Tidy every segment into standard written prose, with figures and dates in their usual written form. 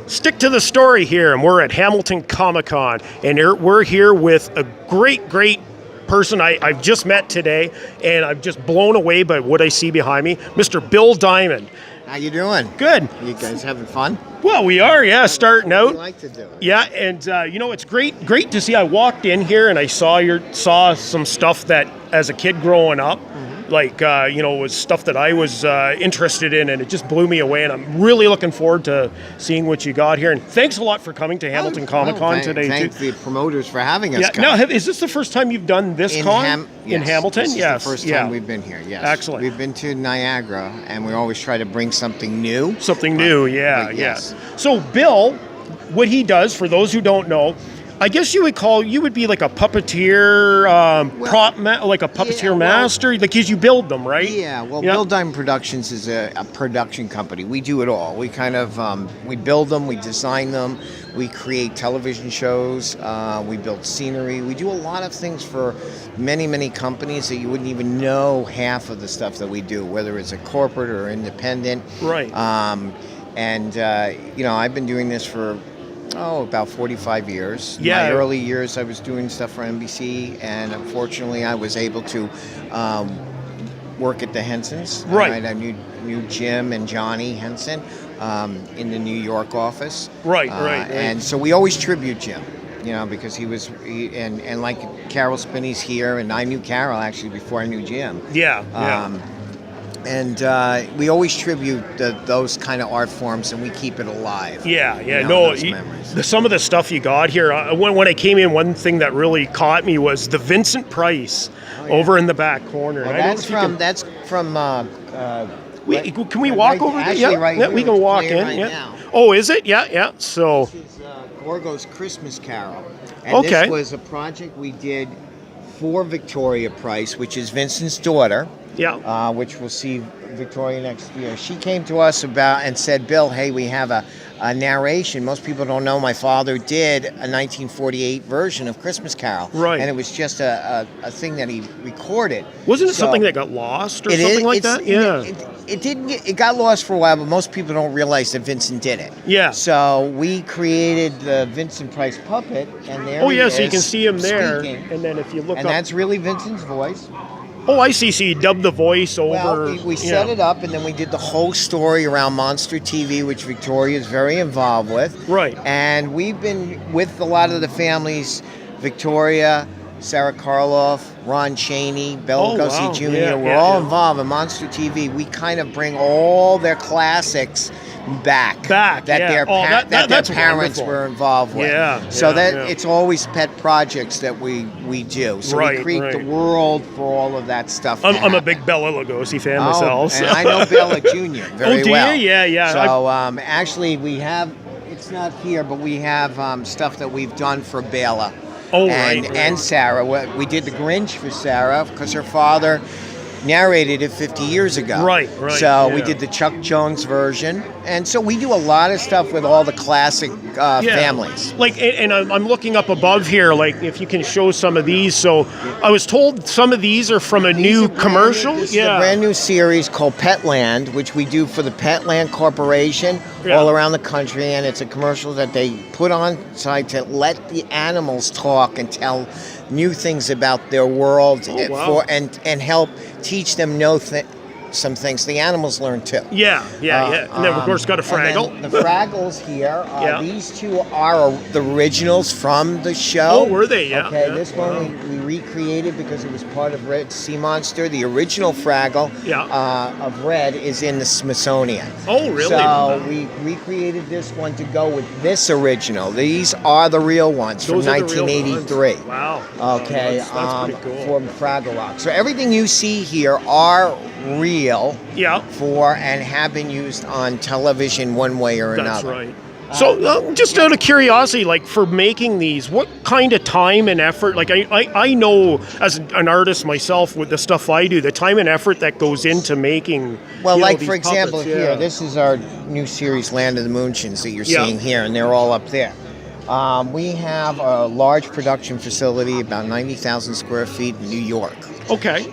Stick to the story here, and we're at Hamilton Comic Con, and we're here with a great person I've just met today, and I'm just blown away by what I see behind me, Mr. Bill Diamond. How you doing? Good. You guys having fun? Well, we are, yeah, starting out. We like to do it. Yeah, and it's great to see. I walked in here and I saw some stuff that as a kid growing up, was stuff that I was interested in, and it just blew me away. And I'm really looking forward to seeing what you got here. And thanks a lot for coming to Hamilton Comic Con today. Thank the promoters for having us. Yeah. Come. Now, is this the first time you've done this con in Hamilton? This is the first time we've been here. Yes. Excellent. We've been to Niagara, and we always try to bring something new. Something new, yeah. Yes. So Bill, what he does, for those who don't know, I guess you would be like a puppeteer, master, because you build them, right? Yeah. Well, Bill Diamond Productions is a production company. We do it all. We kind of we build them, we design them, we create television shows, we build scenery. We do a lot of things for many companies that you wouldn't even know half of the stuff that we do, whether it's a corporate or independent. Right. I've been doing this for about 45 years. Yeah. My early years, I was doing stuff for NBC, and unfortunately, I was able to work at the Hensons. Right. I knew Jim and Johnny Henson in the New York office. Right. And so we always tribute Jim, because and like Carol Spinney's here, and I knew Carol actually before I knew Jim. Yeah. And we always tribute those kind of art forms, and we keep it alive. Some of the stuff you got here. When I came in, one thing that really caught me was the Vincent Price over in the back corner. Well, that's from. Can we walk over there? Yeah, we can walk in. Right yeah. now. Oh, is it? Yeah. So. This is Gorgo's Christmas Carol. And this was a project we did for Victoria Price, which is Vincent's daughter. Yeah. Which we'll see Victoria next year. She came to us and said, Bill, hey, we have a narration. Most people don't know my father did a 1948 version of Christmas Carol. Right. And it was just a thing that he recorded. Wasn't it something that got lost or something like that? Yeah. It didn't. It got lost for a while, but most people don't realize that Vincent did it. Yeah. So we created the Vincent Price puppet, and there he is, so you can see him there. Speaking. And then if you look and that's really Vincent's voice. Oh, I see. So you dubbed the voice over. Well, we set it up, and then we did the whole story around Monster TV, which Victoria is very involved with. Right. And we've been with a lot of the families, Victoria, Sarah Karloff, Ron Chaney, Bela Lugosi Jr. We're all involved in Monster TV. We kind of bring all their classics back that their parents were involved with. It's always pet projects that we do. So we create the world for all of that stuff. I'm a big Bela Lugosi fan myself. And I know Bela Jr. very well. Yeah. So actually we have, it's not here, but we have stuff that we've done for Bela. And Sarah. We did the Grinch for Sarah because her father narrated it 50 years ago. Right. So we did the Chuck Jones version. And so we do a lot of stuff with all the classic families. And I'm looking up above here, if you can show some of these. So I was told some of these are from a new commercial. This is a brand new series called Petland, which we do for the Petland Corporation all around the country. And it's a commercial that they put on site to let the animals talk and tell new things about their world and help teach them some things. The animals learn too. Yeah. And then, of course, got a Fraggle. The Fraggles here, these two are the originals from the show. Oh, were they? Yeah. Okay, this one we recreated because it was part of Red Sea Monster. The original Fraggle of Red is in the Smithsonian. Oh, really? So we recreated this one to go with this original. These are the real ones from 1983. Wow. Okay, that's pretty cool. From Fraggle Rock. So everything you see here are real for and have been used on television one way or another. That's right. So just out of curiosity, for making these, what kind of time and effort, I know as an artist myself with the stuff I do, the time and effort that goes into making for example, here, this is our new series, Land of the Moonshins, that you're seeing here, and they're all up there. We have a large production facility, about 90,000 square feet in New York. Okay.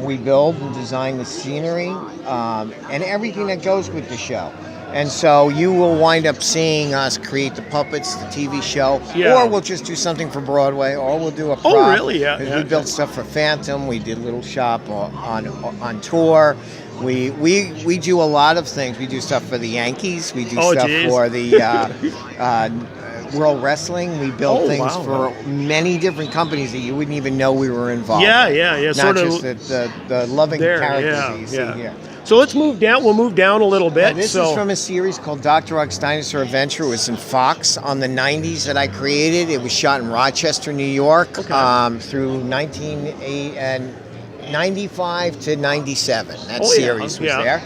We build and design the scenery and everything that goes with the show. And so you will wind up seeing us create the puppets, the TV show, Yeah. or we'll just do something for Broadway, or we'll do a prop. Oh, really? Yeah, 'Cause yeah, we built stuff for Phantom. We did Little Shop on tour. We do a lot of things. We do stuff for the Yankees. We do stuff geez. for the World Wrestling. We built things wow, for many different companies that you wouldn't even know we were involved. Yeah, in. yeah, yeah. Not Sort just of the loving there. characters Yeah, that you see yeah. here. So let's move down. We'll move down a little bit. This is from a series called Dr. Ock's Dinosaur Adventure. It was in Fox on the 90s that I created. It was shot in Rochester, New York, through 1995 to 97. That series was there.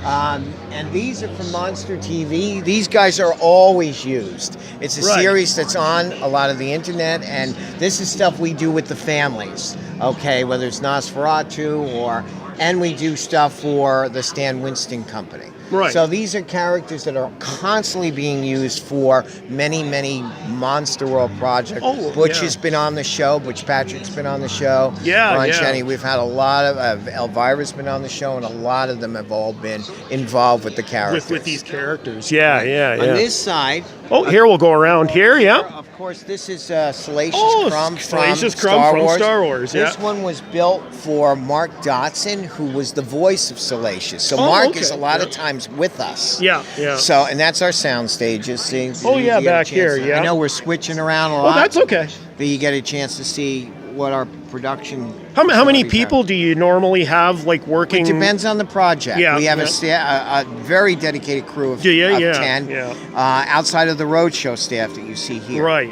And these are from Monster TV. These guys are always used. It's a series that's on a lot of the internet, and this is stuff we do with the families, okay, whether it's Nosferatu and we do stuff for the Stan Winston Company. Right. So these are characters that are constantly being used for many, many Monster World projects. Butch has been on the show. Butch Patrick's been on the show. Ron Cheney. We've had a lot of Elvira's been on the show, and a lot of them have all been involved with the characters. With these characters. Yeah, yeah, yeah. On this side. Oh, here we'll go around here. Yeah. Of course, this is Salacious Crumb Salacious from Crumb Star Wars. Star Wars. Yeah. This one was built for Mark Dotson, who was the voice of Salacious. So Mark is a lot of times with us. Yeah, yeah. So, and that's our sound stages. See, back here. Yeah. I know we're switching around a lot. Oh, that's okay. But you get a chance to see what our production. How many people do you normally have working? It depends on the project. Yeah, we have a very dedicated crew of 10 outside of the roadshow staff that you see here. Right.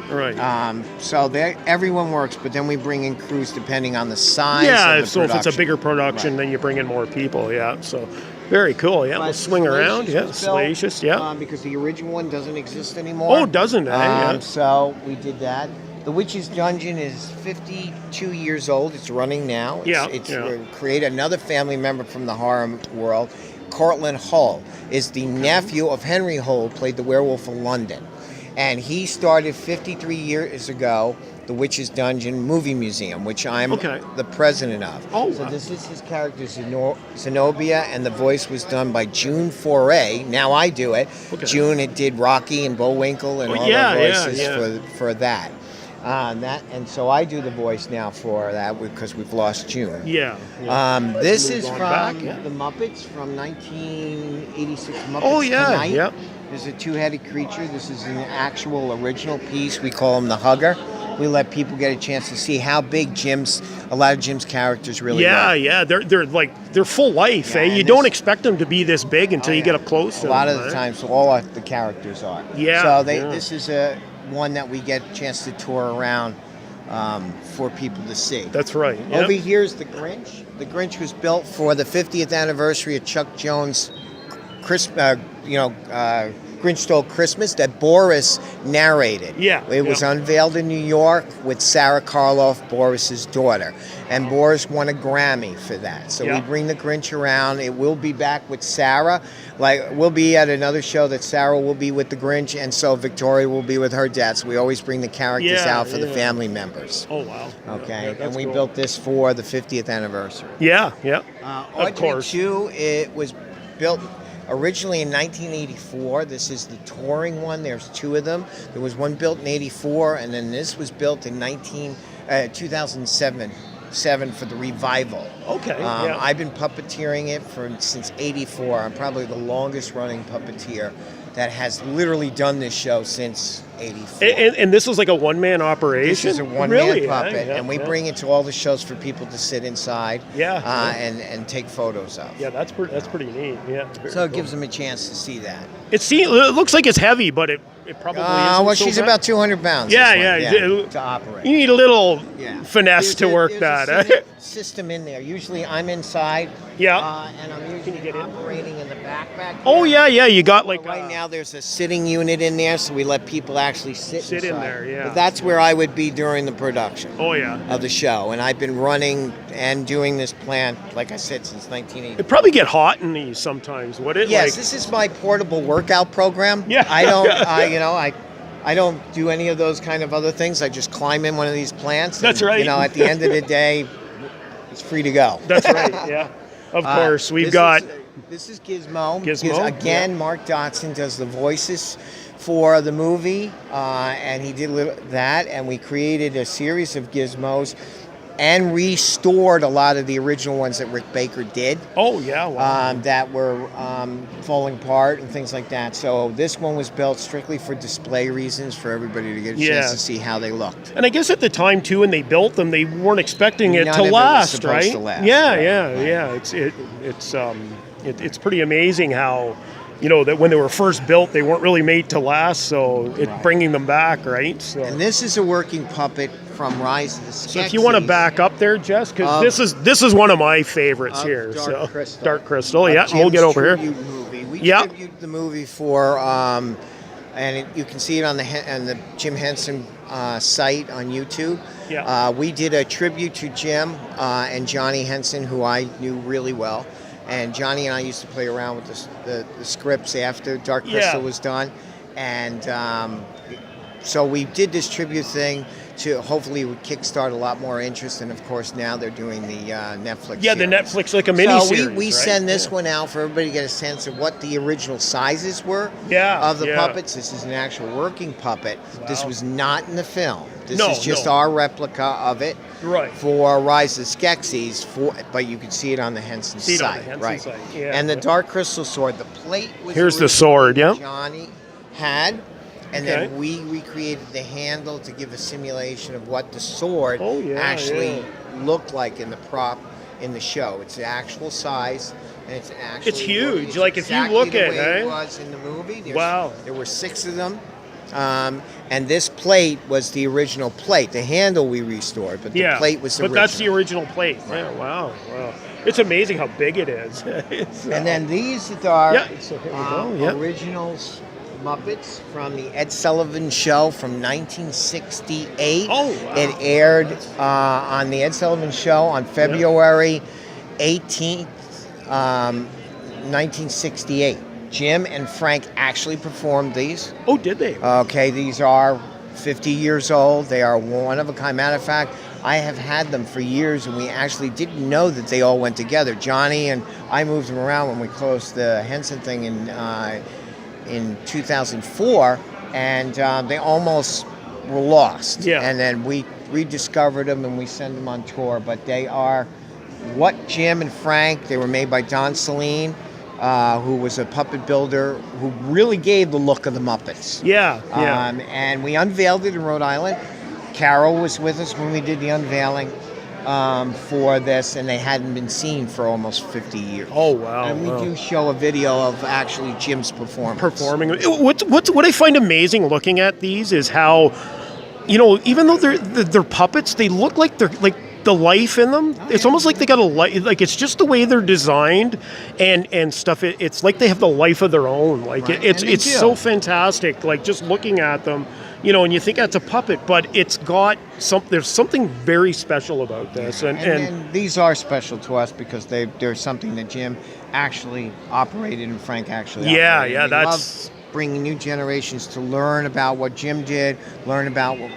So everyone works, but then we bring in crews depending on the size of the so production. if it's a bigger production, then you bring in more people. Yeah, so very cool. Yeah, we'll swing around. Yeah, Salacious. Yeah. Because the original one doesn't exist anymore. Oh, doesn't it? Yeah. So we did that. The Witch's Dungeon is 52 years old. It's running now. It's create another family member from the horror world. Cortland Hull is the nephew of Henry Hull, played the Werewolf of London. And he started 53 years ago the Witch's Dungeon Movie Museum, which I'm the president of. So this is his character, Zenobia, and the voice was done by June Foray. Now I do it. June, it did Rocky and Bullwinkle and all the voices for that. And so I do the voice now for that because we've lost June. Yeah. This is from the Muppets from 1986. Muppets Tonight. Yeah. There's a two-headed creature. This is an actual original piece. We call him the Hugger. We let people get a chance to see how big a lot of Jim's characters really are. Yeah. They're full life. You don't expect them to be this big until you get up close. A lot of the times, all the characters are. Yeah. So this is one that we get a chance to tour around for people to see. That's right. Yep. Over here is the Grinch. The Grinch was built for the 50th anniversary of Chuck Jones' Grinch Stole Christmas that Boris narrated. Yeah. It was unveiled in New York with Sarah Karloff, Boris's daughter. And Boris won a Grammy for that. So we bring the Grinch around. It will be back with Sarah. We'll be at another show that Sarah will be with the Grinch, and so Victoria will be with her dad. So we always bring the characters out for the family members. Oh, wow. Okay. And we built this for the 50th anniversary. Yeah. Of course. 2, it was built originally in 1984. This is the touring one. There's 2 of them. There was one built in 84, and then this was built in 2007 for the revival. Okay. I've been puppeteering it since 84. I'm probably the longest running puppeteer that has literally done this show since 84. And this is like a one-man operation? This is a one-man puppet, and we bring it to all the shows for people to sit inside and take photos of. Yeah, that's pretty neat. Yeah. So it gives them a chance to see that. It looks like it's heavy, but it probably isn't. Well, she's about 200 pounds. To operate. You need a little finesse to work that. System in there. Usually I'm inside. Yeah. And I'm usually operating in the backpack. Oh, yeah. You got right now there's a sitting unit in there, so we let people actually sit in there, yeah. But that's where I would be during the production. Of the show. And I've been running and doing this plant, like I said, since 1980. It'd probably get hot in these sometimes, would it? Yes, this is my portable workout program. Yeah. I don't do any of those kind of other things. I just climb in one of these plants. That's right. At the end of the day, it's free to go. That's right, yeah. Of course. We've got This is Gizmo. Gizmo, Again, yeah. Mark Dodson does the voices for the movie, and he did that, and we created a series of Gizmos and restored a lot of the original ones that Rick Baker did. Oh, yeah. Wow. That were falling apart and things like that. So this one was built strictly for display reasons, for everybody to get a chance to see how they looked. And I guess at the time too, when they built them, they weren't expecting it None to of it was last, supposed right? to last, Yeah, right. yeah. It's pretty amazing how, that when they were first built, they weren't really made to last. So bringing them back, right? So. And this is a working puppet from Rise of the Skeksis. So if you want to back up there, Jess, because this is one of my favorites here. Dark Crystal. Dark Crystal. Yeah, we'll get over here. Movie. We tribute the movie for, you can see it on the Jim Henson site on YouTube. Yeah. We did a tribute to Jim and Johnny Henson, who I knew really well. And Johnny and I used to play around with the scripts after Dark Crystal was done. And so we did this tribute thing to hopefully would kickstart a lot more interest. And, of course, now they're doing the Netflix series. the Netflix, like a mini-series, So we send this one out for everybody to get a sense of what the original sizes were of the puppets. This is an actual working puppet. Wow. This was not in the film. This is just our replica of it for Rise of the Skeksis, but you can see it on the Henson site. Yeah. And the Dark Crystal sword, the plate was here's the sword, Johnny had. And then we recreated the handle to give a simulation of what the sword actually looked like in the prop in the show. It's the actual size, and it's huge. It's like exactly if you look the at way it it was in the movie. There were 6 of them. And this plate was the original plate. The handle we restored, but the plate was the original. But that's the original plate. Right. Yeah, wow. It's amazing how big it is. And then these are so here we go. originals Muppets from the Ed Sullivan Show from 1968. Oh, wow. It aired on the Ed Sullivan Show on February 18th, 1968. Jim and Frank actually performed these. Oh, did they? Okay, these are 50 years old. They are one of a kind. Matter of fact, I have had them for years, and we actually didn't know that they all went together. Johnny and I moved them around when we closed the Henson thing in 2004, and they almost were lost. Yeah. And then we rediscovered them, and we sent them on tour. But they are what Jim and Frank, they were made by Don Celine, who was a puppet builder who really gave the look of the Muppets. Yeah. And we unveiled it in Rhode Island. Carol was with us when we did the unveiling for this, and they hadn't been seen for almost 50 years. Oh, wow. And we do show a video of actually Jim's performance. What I find amazing looking at these is how, even though they're puppets, they look like they're like the life in them. It's almost like they got a life. Like it's just the way they're designed and stuff. It's like they have the life of their own. Like it's so fantastic. Like just looking at them. And you think that's a puppet, but it's got there's something very special about this. And these are special to us because they're something that Jim actually operated and Frank actually operated. Yeah, we love bringing new generations to learn about what Jim did, learn about what,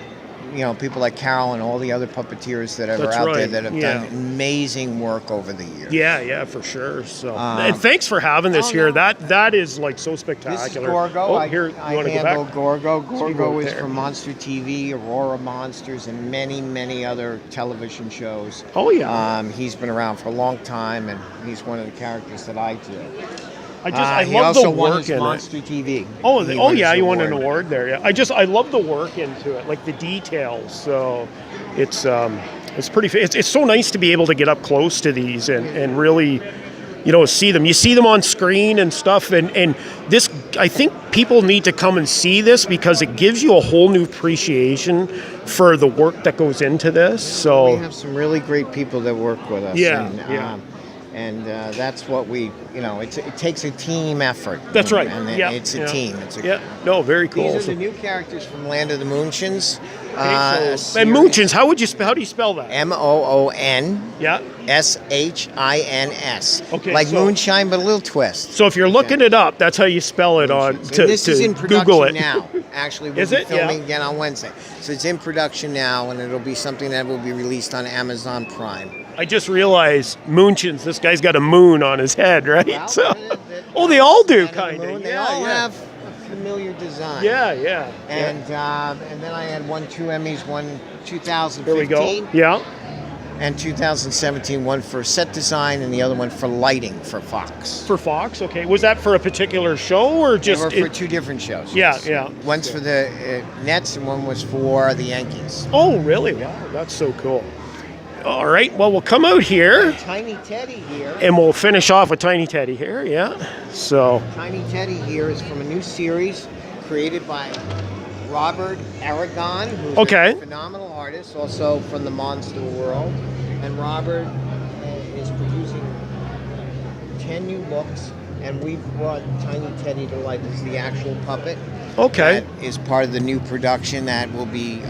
people like Carol and all the other puppeteers that are out there that have done amazing work over the years. Yeah, for sure. So, and thanks for having this here. No. That is like so spectacular. This is Gorgo. Oh, here, you want to go back? Gorgo. Gorgo is from Monster TV, Aurora Monsters, and many, many other television shows. Oh yeah. He's been around for a long time, and he's one of the characters that I do. I he love also the won work his in Monster TV. You won an award there. Yeah, I love the work into it, like the details. So it's pretty. It's so nice to be able to get up close to these and really, see them. You see them on screen and stuff, and this. I think people need to come and see this because it gives you a whole new appreciation for the work that goes into this. So we have some really great people that work with us. Yeah. And that's what we, it takes a team effort. That's right. And it's a team. No, very cool. These are the new characters from Land of the Moonshins. And Moonshins, how do you spell that? MOON. Yeah. SHINS. Okay. Like moonshine, but a little twist. So if you're looking it up, that's how you spell it on this is in production Google it. now. Actually, we'll be filming again on Wednesday. So it's in production now, and it'll be something that will be released on Amazon Prime. I just realized Moonchins, this guy's got a moon on his head, right? Well, Oh, they all do, and kind the moon, of. They all have a familiar design. Yeah, yeah. And then I had won 2 Emmys, one 2015. There we go. Yeah. And 2017, one for set design and the other one for lighting for Fox. For Fox, okay. Was that for a particular show or just? They were for 2 different shows. Yeah, yeah. One's for the Nets and one was for the Yankees. Oh, really? Wow, that's so cool. All right, well, we'll come out here. Tiny Teddy here. And we'll finish off with Tiny Teddy here, yeah. So. Tiny Teddy here is from a new series created by Robert Aragon, who's a phenomenal artist, also from the Monster World. And Robert is producing 10 new books, and we've brought Tiny Teddy to life as the actual puppet. Okay. That is part of the new production that will be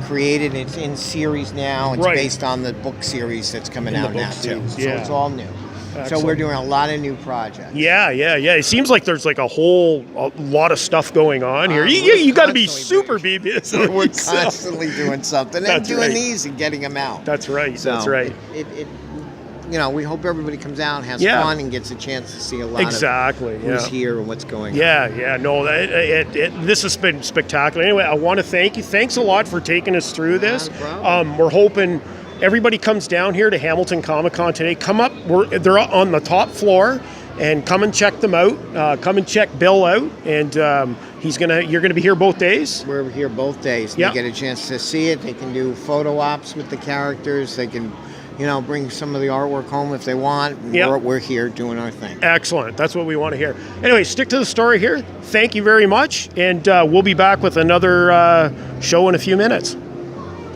created. It's in series now. It's based on the book series that's coming out now, too. So it's all new. Excellent. So we're doing a lot of new projects. Yeah. It seems like there's like a lot of stuff going on here. You got to be super busy. We're constantly doing something and doing these and getting them out. That's right. So that's right. We hope everybody comes out, has fun, and gets a chance to see a lot of who's here and what's going on. No, this has been spectacular. Anyway, I want to thank you. Thanks a lot for taking us through this. We're hoping everybody comes down here to Hamilton Comic Con today. Come up. They're on the top floor, and come and check them out. Come and check Bill out, and you're gonna be here both days. We're here both days. They get a chance to see it. They can do photo ops with the characters. They can, bring some of the artwork home if they want. We're here doing our thing. Excellent. That's what we want to hear. Anyway, stick to the story here. Thank you very much, and we'll be back with another show in a few minutes.